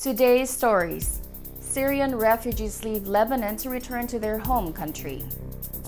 Today's stories. Syrian refugees leave Lebanon to return to their home country.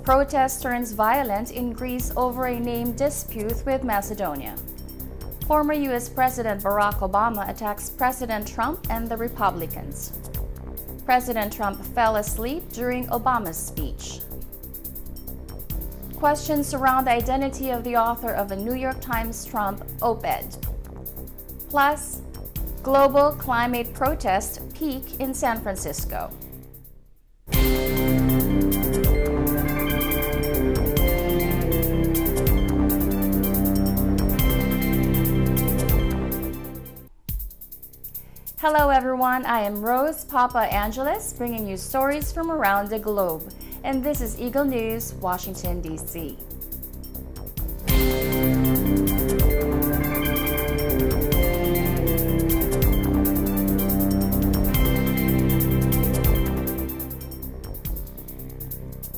Protest turns violent in Greece over a name dispute with Macedonia. Former U.S. President Barack Obama attacks President Trump and the Republicans. President Trump fell asleep during Obama's speech. Questions surround the identity of the author of a New York Times Trump op-ed. Plus, global climate protests peak in San Francisco. Hello everyone, I am Rose Papa Angeles, bringing you stories from around the globe. And this is Eagle News, Washington, D.C.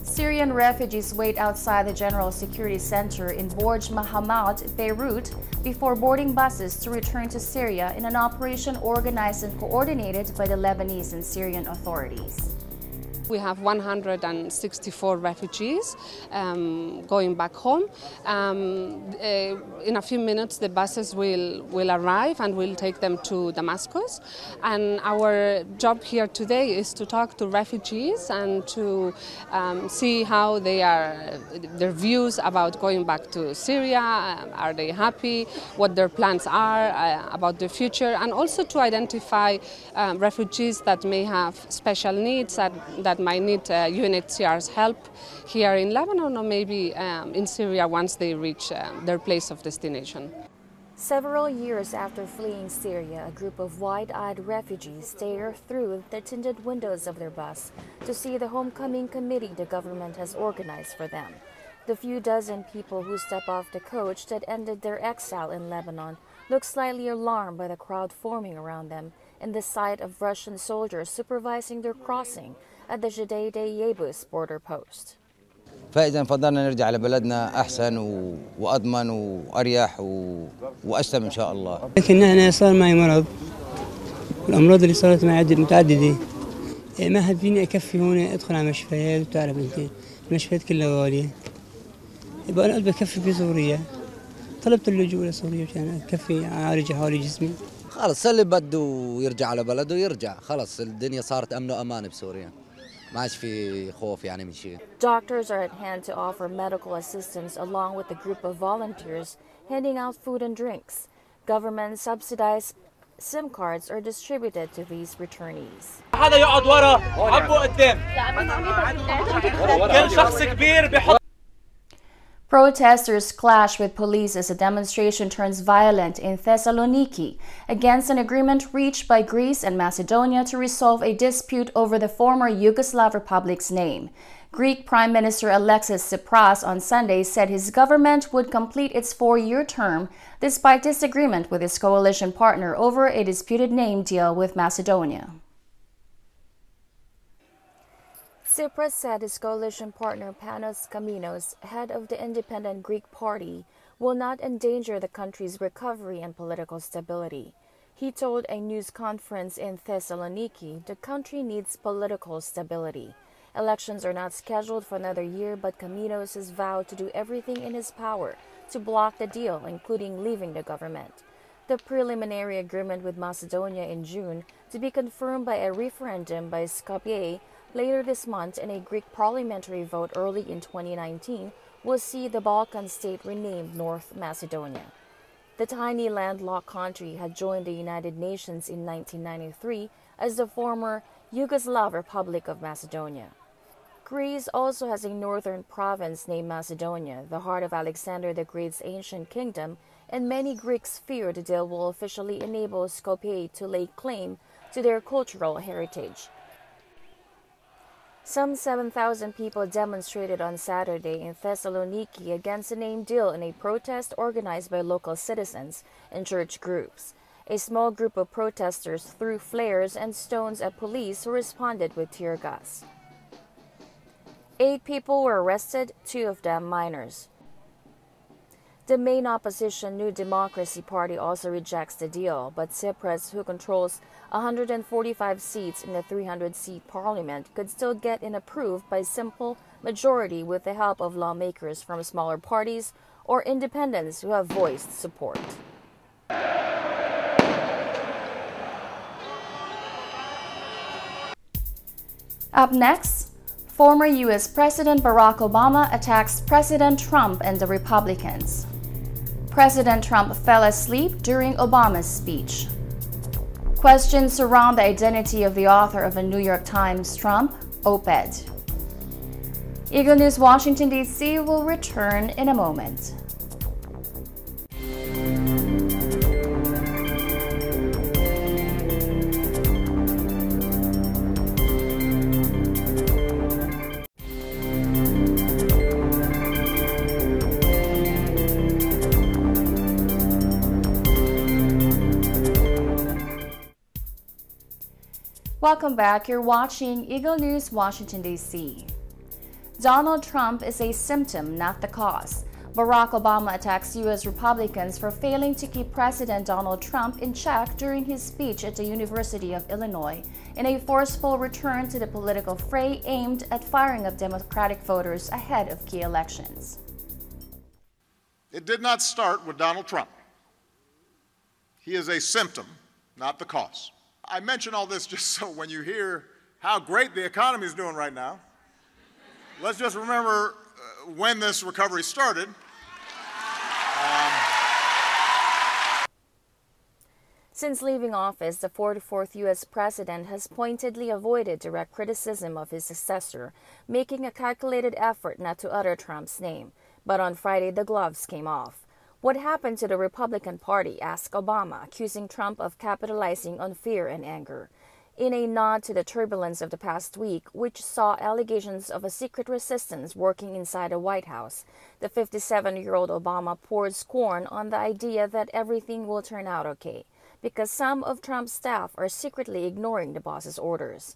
Syrian refugees wait outside the General Security Center in Borj Mahamad, Beirut, before boarding buses to return to Syria in an operation organized and coordinated by the Lebanese and Syrian authorities. We have 164 refugees going back home. In a few minutes, the buses will arrive and we'll take them to Damascus. And our job here today is to talk to refugees and to see how their views about going back to Syria. Are they happy? What their plans are about the future, and also to identify refugees that may have special needs that might need UNHCR's help here in Lebanon or maybe in Syria once they reach their place of destination. Several years after fleeing Syria, a group of wide-eyed refugees stare through the tinted windows of their bus to see the homecoming committee the government has organized for them. The few dozen people who step off the coach that ended their exile in Lebanon look slightly alarmed by the crowd forming around them and the sight of Russian soldiers supervising their crossing at the Jdeida-Yebus border post. فإذا فضلنا نرجع لبلدنا أحسن وأضمن وأريح وأسلم إن شاء الله. لكن أنا صار معي مرض، والأمراض اللي صارت معي متعددة. ما حد فيني أكفي هون أدخل على مشفيات، وتعرف أنت المشفيات كلها غالية. يبقى أنا بكفي في سوريا. طلبت اللجوء لسوريا عشان أكفي أعالج حوالي جسمي. خلص اللي بده يرجع على بلده يرجع، خلص الدنيا صارت أمن وأمان بسوريا. ما عادش في خوف يعني من شيء. Doctors are at hand to offer medical assistance along with a group of volunteers handing out food and drinks. Government subsidized SIM cards are distributed to these returnees. هذا يقعد ورا عبوا قدام. كل شخص كبير بيحط. Protesters clash with police as a demonstration turns violent in Thessaloniki against an agreement reached by Greece and Macedonia to resolve a dispute over the former Yugoslav republic's name. Greek Prime Minister Alexis Tsipras on Sunday said his government would complete its 4-year term despite disagreement with his coalition partner over a disputed name deal with Macedonia. Tsipras said his coalition partner Panos Kaminos, head of the independent Greek party, will not endanger the country's recovery and political stability. He told a news conference in Thessaloniki the country needs political stability. Elections are not scheduled for another year, but Kaminos has vowed to do everything in his power to block the deal, including leaving the government. The preliminary agreement with Macedonia in June, to be confirmed by a referendum by Skopje later this month and a Greek parliamentary vote early in 2019, will see the Balkan state renamed North Macedonia. The tiny landlocked country had joined the United Nations in 1993 as the former Yugoslav Republic of Macedonia. Greece also has a northern province named Macedonia, the heart of Alexander the Great's ancient kingdom, and many Greeks fear the deal will officially enable Skopje to lay claim to their cultural heritage. Some 7,000 people demonstrated on Saturday in Thessaloniki against a name deal in a protest organized by local citizens and church groups. A small group of protesters threw flares and stones at police who responded with tear gas. 8 people were arrested, 2 of them minors. The main opposition New Democracy Party also rejects the deal, but Tsipras, who controls 145 seats in the 300-seat parliament, could still get it approved by simple majority with the help of lawmakers from smaller parties or independents who have voiced support. Up next, former U.S. President Barack Obama attacks President Trump and the Republicans. President Trump fell asleep during Obama's speech. Questions surround the identity of the author of a New York Times Trump oped. Eagle News Washington, D.C. will return in a moment. Welcome back. You're watching Eagle News Washington, D.C. Donald Trump is a symptom, not the cause. Barack Obama attacks U.S. Republicans for failing to keep President Donald Trump in check during his speech at the University of Illinois in a forceful return to the political fray aimed at firing up Democratic voters ahead of key elections. It did not start with Donald Trump. He is a symptom, not the cause. I mention all this just so when you hear how great the economy is doing right now, let's just remember when this recovery started. Since leaving office, the 44th U.S. president has pointedly avoided direct criticism of his successor, making a calculated effort not to utter Trump's name. But on Friday, the gloves came off. What happened to the Republican Party? Asked Obama, accusing Trump of capitalizing on fear and anger. In a nod to the turbulence of the past week, which saw allegations of a secret resistance working inside the White House, the 57-year-old Obama poured scorn on the idea that everything will turn out okay, because some of Trump's staff are secretly ignoring the boss's orders.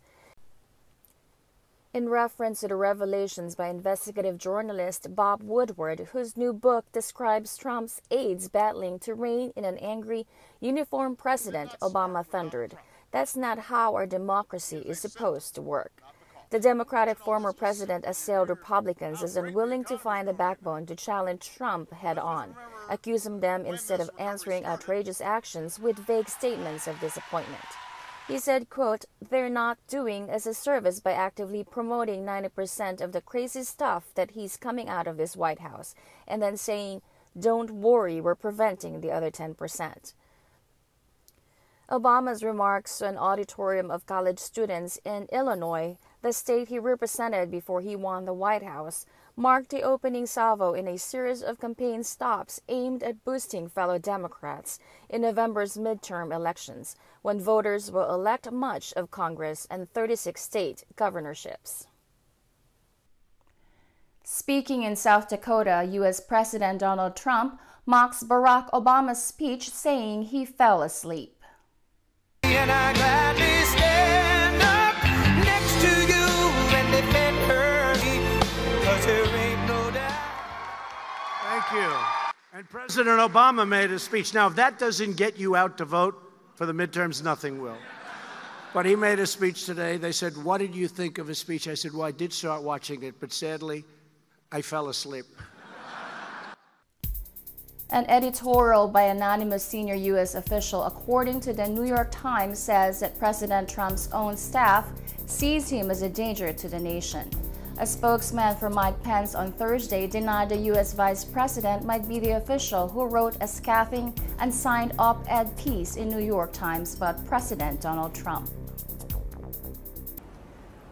In reference to the revelations by investigative journalist Bob Woodward, whose new book describes Trump's aides battling to rein in an angry, uniformed president, Obama thundered, "That's not how our democracy is supposed to work." The Democratic former president assailed Republicans as unwilling to find the backbone to challenge Trump head-on, accusing them instead of answering outrageous actions with vague statements of disappointment. He said, quote, "They're not doing us a service by actively promoting 90% of the crazy stuff that he's coming out of this White House, and then saying, 'Don't worry, we're preventing the other 10%. Obama's remarks to an auditorium of college students in Illinois, the state he represented before he won the White House, marked the opening salvo in a series of campaign stops aimed at boosting fellow Democrats in November's midterm elections, when voters will elect much of Congress and 36 state governorships. Speaking in South Dakota, U.S. President Donald Trump mocks Barack Obama's speech, saying he fell asleep. And I gladly stand up next to you and defend her, 'cause there ain't no doubt. Thank you. And President Obama made a speech. Now, if that doesn't get you out to vote for the midterms, nothing will. But he made a speech today. They said, "What did you think of his speech?" I said, "Well, I did start watching it, but sadly, I fell asleep." An editorial by anonymous senior U.S. official, according to the New York Times, says that President Trump's own staff sees him as a danger to the nation. A spokesman for Mike Pence on Thursday denied the U.S. vice president might be the official who wrote a scathing and signed op-ed piece in New York Times about President Donald Trump.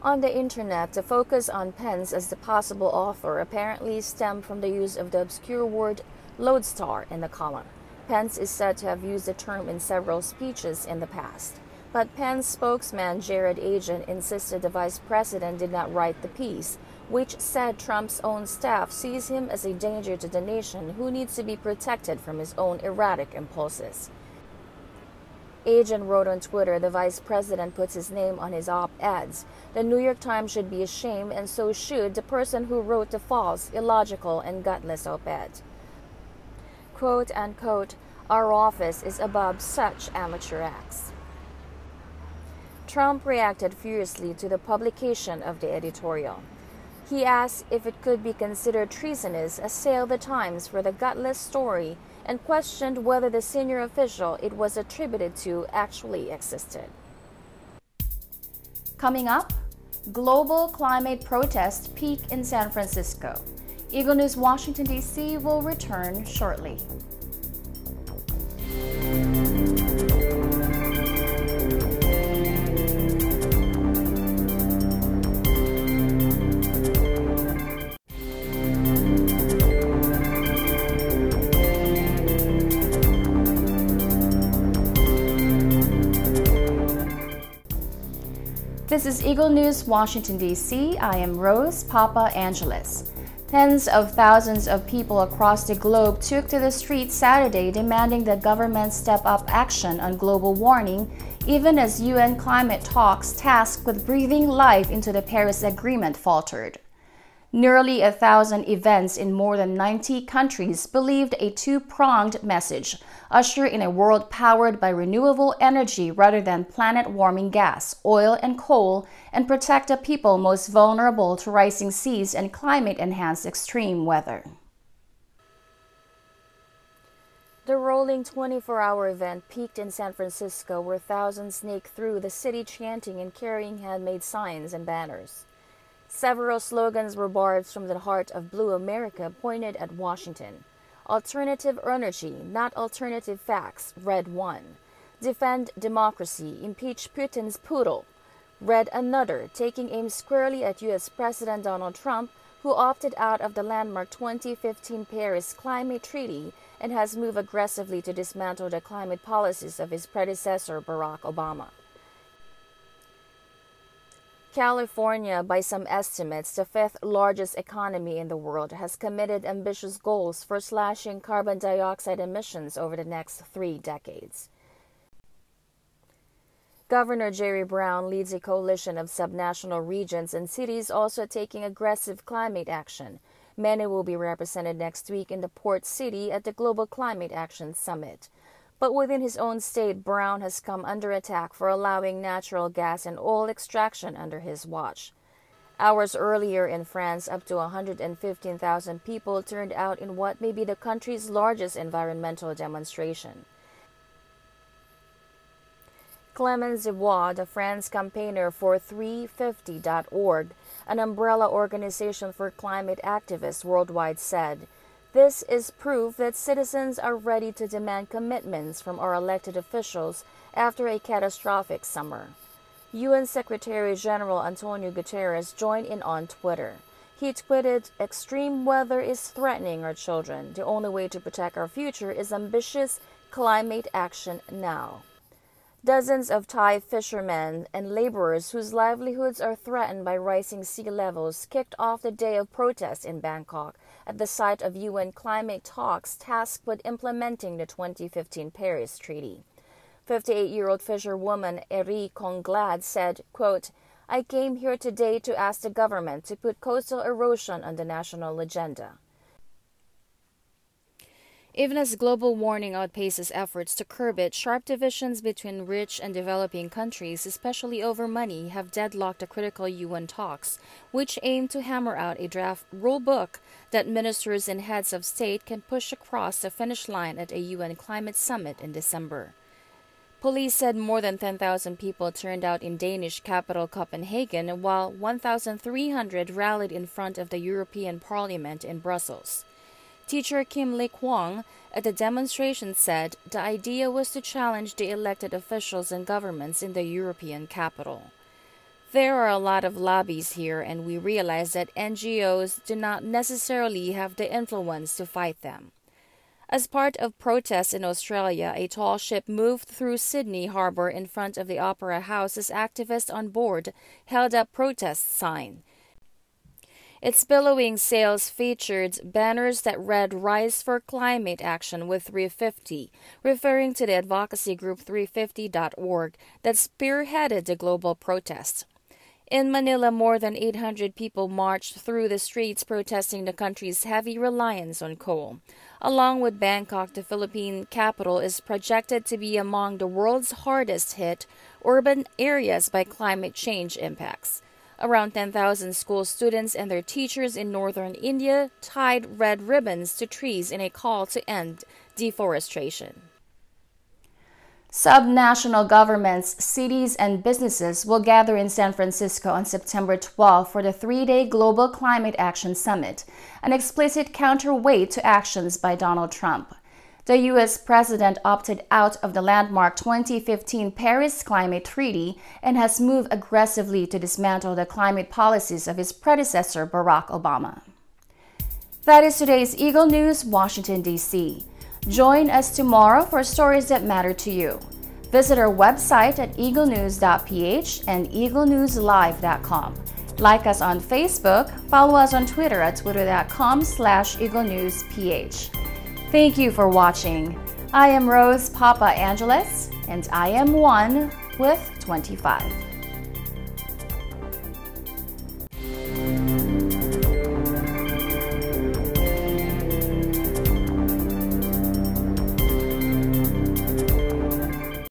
On the internet, the focus on Pence as the possible author apparently stemmed from the use of the obscure word lodestar in the column. Pence is said to have used the term in several speeches in the past. But Pence spokesman Jared Agent insisted the vice president did not write the piece, which said Trump's own staff sees him as a danger to the nation who needs to be protected from his own erratic impulses. Agent wrote on Twitter, "The vice president puts his name on his op-eds. The New York Times should be ashamed, and so should the person who wrote the false, illogical, and gutless op-ed." quote unquote, "Our office is above such amateur acts." Trump reacted furiously to the publication of the editorial. He asked if it could be considered treasonous assail the Times for the gutless story and questioned whether the senior official it was attributed to actually existed. Coming up, global climate protests peak in San Francisco. Eagle News Washington, D.C. will return shortly. This is Eagle News, Washington, D.C. I am Rose Papa Angeles. Tens of thousands of people across the globe took to the streets Saturday demanding the government step up action on global warming, even as UN climate talks tasked with breathing life into the Paris Agreement faltered. Nearly 1,000 events in more than 90 countries believed a two-pronged message, usher in a world powered by renewable energy rather than planet-warming gas, oil, and coal, and protect the people most vulnerable to rising seas and climate-enhanced extreme weather. The rolling 24-hour event peaked in San Francisco, where thousands snaked through the city chanting and carrying handmade signs and banners. Several slogans were barbs from the heart of Blue America pointed at Washington. Alternative energy, not alternative facts, read one. Defend democracy, impeach Putin's poodle, read another, taking aim squarely at U.S. President Donald Trump, who opted out of the landmark 2015 Paris Climate Treaty and has moved aggressively to dismantle the climate policies of his predecessor, Barack Obama. California, by some estimates, the fifth largest economy in the world, has committed ambitious goals for slashing carbon dioxide emissions over the next 3 decades. Governor Jerry Brown leads a coalition of subnational regions and cities also taking aggressive climate action. Many will be represented next week in the port city at the Global Climate Action Summit. But within his own state, Brown has come under attack for allowing natural gas and oil extraction under his watch. Hours earlier in France, up to 115,000 people turned out in what may be the country's largest environmental demonstration. Clémence Dubois, the France campaigner for 350.org, an umbrella organization for climate activists worldwide, said, "This is proof that citizens are ready to demand commitments from our elected officials after a catastrophic summer." UN Secretary General Antonio Guterres joined in on Twitter. He tweeted, "Extreme weather is threatening our children. The only way to protect our future is ambitious climate action now." Dozens of Thai fishermen and laborers whose livelihoods are threatened by rising sea levels kicked off the day of protest in Bangkok at the site of UN climate talks tasked with implementing the 2015 Paris Treaty. 58-year-old fisherwoman Eri Konglad said, quote, "I came here today to ask the government to put coastal erosion on the national agenda." Even as global warming outpaces efforts to curb it, sharp divisions between rich and developing countries, especially over money, have deadlocked the critical UN talks, which aim to hammer out a draft rulebook that ministers and heads of state can push across the finish line at a UN climate summit in December. Police said more than 10,000 people turned out in Danish capital Copenhagen, while 1,300 rallied in front of the European Parliament in Brussels. Teacher Kim Lek-Wong at the demonstration said the idea was to challenge the elected officials and governments in the European capital. "There are a lot of lobbies here, and we realize that NGOs do not necessarily have the influence to fight them." As part of protests in Australia, a tall ship moved through Sydney Harbour in front of the Opera House as activists on board held up protest signs. Its billowing sails featured banners that read "Rise for Climate Action with 350, referring to the advocacy group 350.org that spearheaded the global protest. In Manila, more than 800 people marched through the streets protesting the country's heavy reliance on coal. Along with Bangkok, the Philippine capital is projected to be among the world's hardest hit urban areas by climate change impacts. Around 10,000 school students and their teachers in northern India tied red ribbons to trees in a call to end deforestation. Subnational governments, cities, and businesses will gather in San Francisco on September 12 for the three-day Global Climate Action Summit, an explicit counterweight to actions by Donald Trump. The U.S. president opted out of the landmark 2015 Paris Climate Treaty and has moved aggressively to dismantle the climate policies of his predecessor, Barack Obama. That is today's Eagle News, Washington, D.C. Join us tomorrow for stories that matter to you. Visit our website at Eaglenews.PH and EagleNewsLive.com. Like us on Facebook, follow us on Twitter at twitter.com/EagleNewsPH. Thank you for watching. I am Rose Papa Angeles, and I am 1 with 25.